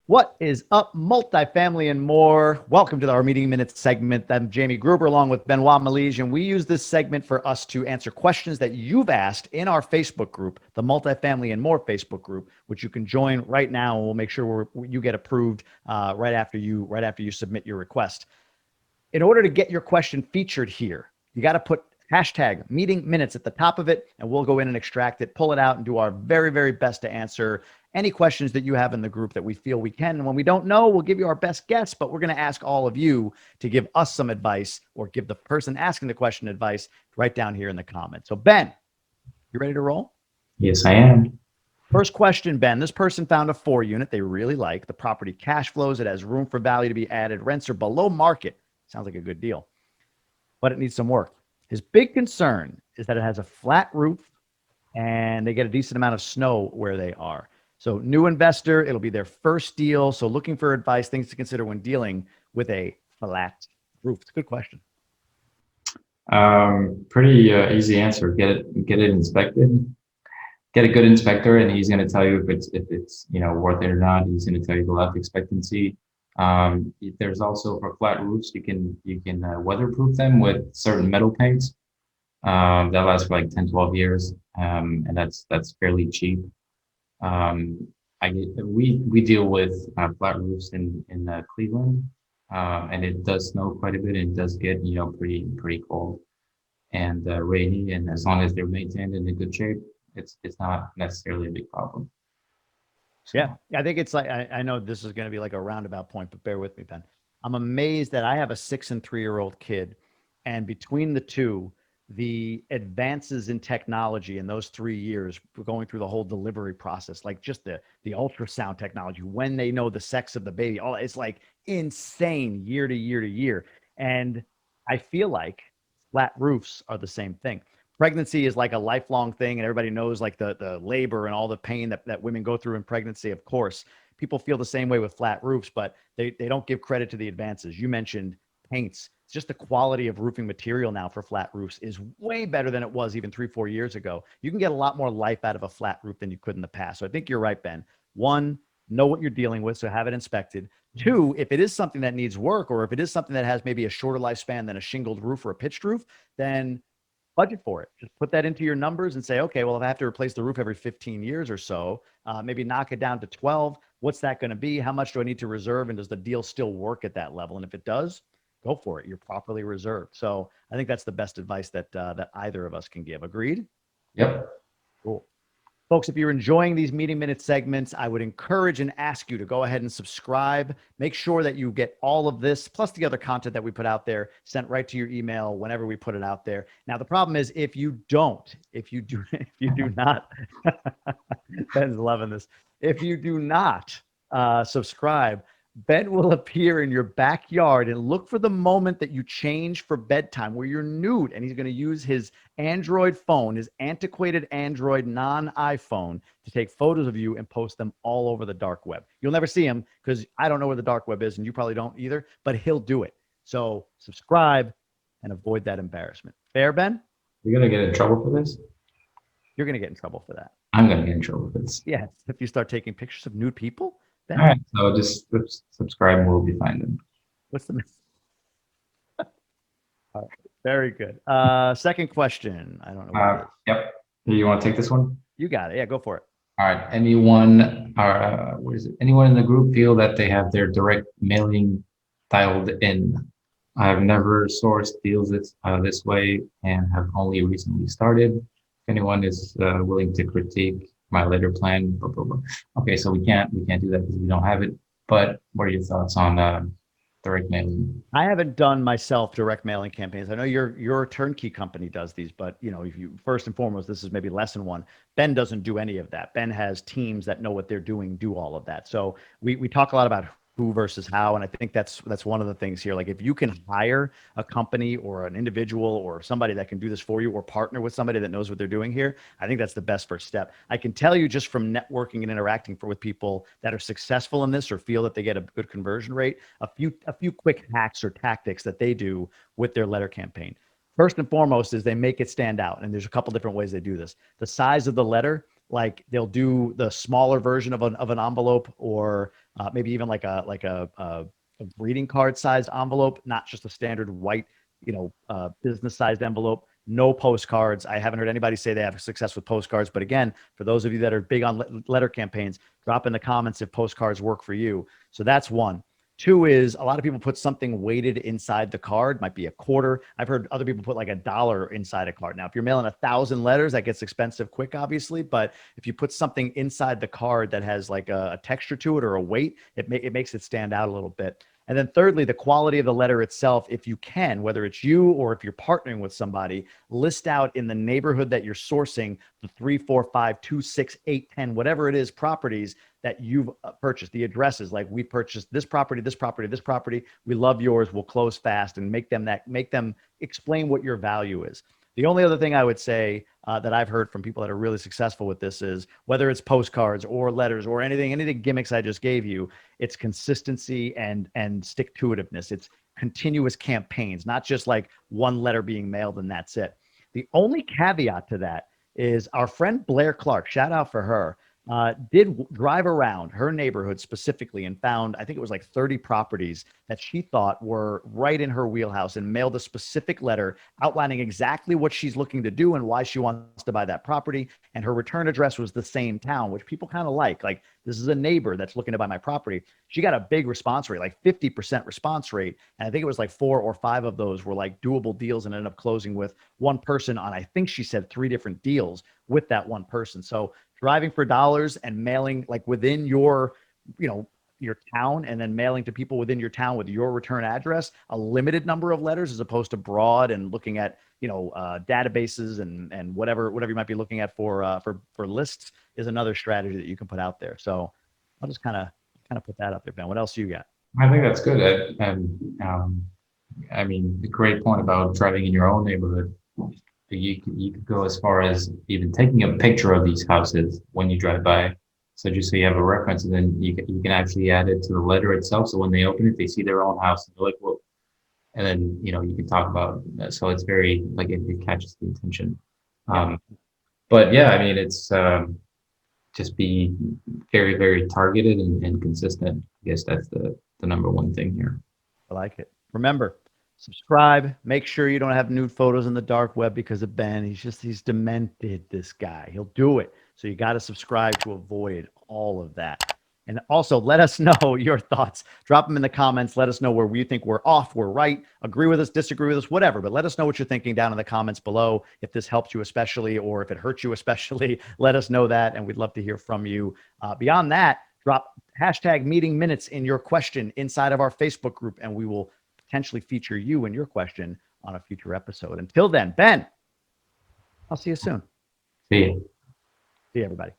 What is up, multifamily and more? Welcome to our Meeting Minutes segment. I'm Jamie Gruber along with Benoit Malige, and we use this segment for us to answer questions that you've asked in our Facebook group, the Multifamily and More Facebook group, which you can join right now, and we'll make sure you get approved right after you submit your request. In order to get your question featured here, you got to put hashtag meeting minutes at the top of it, and we'll go in and extract it, pull it out, and do our very, very best to answer any questions that you have in the group that we feel we can. And when we don't know, we'll give you our best guess, but we're going to ask all of you to give us some advice or give the person asking the question advice right down here in the comments. So, Ben, you ready to roll? Yes, I am. First question, Ben. This person found a 4-unit they really like. The property cash flows. It has room for value to be added. Rents are below market. Sounds like a good deal, but it needs some work. His big concern is that it has a flat roof and they get a decent amount of snow where they are. So new investor, it'll be their first deal. So looking for advice, things to consider when dealing with a flat roof. It's a good question. Pretty easy answer. Get it inspected. Get a good inspector, and he's going to tell you if it's worth it or not. He's going to tell you the life expectancy. There's also for flat roofs, you can weatherproof them with certain metal paints. That lasts for like 10, 12 years, and that's fairly cheap. We deal with flat roofs in Cleveland, and it does snow quite a bit, and it does get pretty cold and rainy. And as long as they're maintained in a good shape, it's not necessarily a big problem. So, Yeah. I think it's like, I know this is going to be like a roundabout point, but bear with me, Ben. I'm amazed that I have a 6 and 3-year-old kid. And between the two, the advances in technology in those 3 years, we're going through the whole delivery process, like just the ultrasound technology, when they know the sex of the baby, all it's like insane year to year to year. And I feel like flat roofs are the same thing. Pregnancy is like a lifelong thing, and everybody knows like the labor and all the pain that women go through in pregnancy. Of course, people feel the same way with flat roofs, but they don't give credit to the advances. You mentioned paints. It's just the quality of roofing material now for flat roofs is way better than it was even 3, 4 years ago. You can get a lot more life out of a flat roof than you could in the past. So I think you're right, Ben. One, know what you're dealing with, so have it inspected. Two, if it is something that needs work, or if it is something that has maybe a shorter lifespan than a shingled roof or a pitched roof, then budget for it. Just put that into your numbers and say, okay, well, if I have to replace the roof every 15 years or so, maybe knock it down to 12. What's that going to be? How much do I need to reserve? And does the deal still work at that level? And if it does, go for it. You're properly reserved. So I think that's the best advice that either of us can give. Agreed? yep. Cool. Folks, if you're enjoying these Meeting Minute segments, I would encourage and ask you to go ahead and subscribe. Make sure that you get all of this, plus the other content that we put out there, sent right to your email whenever we put it out there. Now, the problem is if you do not, Ben's loving this. If you do not subscribe, Ben will appear in your backyard and look for the moment that you change for bedtime where you're nude. And he's going to use his Android phone, his antiquated Android non-iPhone, to take photos of you and post them all over the dark web. You'll never see him because I don't know where the dark web is and you probably don't either, but he'll do it. So subscribe and avoid that embarrassment. Fair, Ben? You're gonna get in trouble for this. You're going to get in trouble for that. I'm gonna get in trouble for this. Yes. If you start taking pictures of nude people, All Ben, right, so just subscribe and we'll be fine then. what's the All right. Very good. Second question. I don't know what it is. Yep. You want to take this one? You got it. Yeah, go for it. All right. Anyone, what is it? Anyone in the group feel that they have their direct mailing dialed in? I have never sourced deals this way and have only recently started. If anyone is willing to critique my later plan, blah, blah, blah. Okay, so we can't do that because we don't have it. But what are your thoughts on direct mailing? I haven't done myself direct mailing campaigns. I know your turnkey company does these, but if you first and foremost, this is maybe lesson one. Ben doesn't do any of that. Ben has teams that know what they're doing, do all of that. So we talk a lot about who versus how, and I think that's one of the things here. Like if you can hire a company or an individual or somebody that can do this for you, or partner with somebody that knows what they're doing here, I think that's the best first step. I can tell you just from networking and interacting with people that are successful in this or feel that they get a good conversion rate, a few quick hacks or tactics that they do with their letter campaign. First and foremost is they make it stand out, and there's a couple different ways they do this. The size of the letter, like they'll do the smaller version of an envelope, or maybe even a greeting card sized envelope, not just a standard white, business sized envelope. No postcards. I haven't heard anybody say they have success with postcards. But again, for those of you that are big on letter campaigns, drop in the comments if postcards work for you. So that's one. Two is a lot of people put something weighted inside the card, might be a quarter. I've heard other people put like $1 inside a card. Now, if you're mailing 1,000 letters, that gets expensive quick, obviously. But if you put something inside the card that has like a texture to it or a weight, it makes it stand out a little bit. And then thirdly, the quality of the letter itself, if you can, whether it's you or if you're partnering with somebody, list out in the neighborhood that you're sourcing the 3, 4, 5, 2, 6, 8, 10, whatever it is, properties that you've purchased, the addresses, like we purchased this property, this property, this property. We love yours. We'll close fast, and make them explain what your value is. The only other thing I would say that I've heard from people that are really successful with this is whether it's postcards or letters or anything gimmicks I just gave you, it's consistency and stick to itiveness. It's continuous campaigns, not just like one letter being mailed and that's it. The only caveat to that is our friend Blair Clark, shout out for her, did drive around her neighborhood specifically and found, I think it was like 30 properties that she thought were right in her wheelhouse, and mailed a specific letter outlining exactly what she's looking to do and why she wants to buy that property. And her return address was the same town, which people kind of like this is a neighbor that's looking to buy my property. She got a big response rate, like 50% response rate. And I think it was like 4 or 5 of those were like doable deals, and ended up closing with one person on, I think she said 3 different deals with that one person. So driving for dollars and mailing like within your, your town, and then mailing to people within your town with your return address, a limited number of letters as opposed to broad, and looking at, databases and whatever you might be looking at for lists, is another strategy that you can put out there. So I'll just kind of put that up there, Ben. What else you got? I think that's good. And I mean, the great point about driving in your own neighborhood. You could go as far as even taking a picture of these houses when you drive by. So just so you have a reference, and then you can actually add it to the letter itself. So when they open it, they see their own house, and they're like, "Well," and then you can talk about. So it's very like it catches the attention. Um, but yeah, I mean, it's just be very, very targeted and consistent. I guess that's the number one thing here. I like it. Remember, subscribe. Make sure you don't have nude photos in the dark web because of Ben. He's demented, this guy. He'll do it. So you got to subscribe to avoid all of that. And also let us know your thoughts. Drop them in the comments. Let us know where we think we're off, we're right, agree with us, disagree with us, whatever. But let us know what you're thinking down in the comments below. If this helped you especially, or if it hurt you especially, let us know that. And we'd love to hear from you. Beyond that, drop hashtag meeting minutes in your question inside of our Facebook group, and we will potentially feature you and your question on a future episode. Until then, Ben, I'll see you soon. See you. See you, everybody.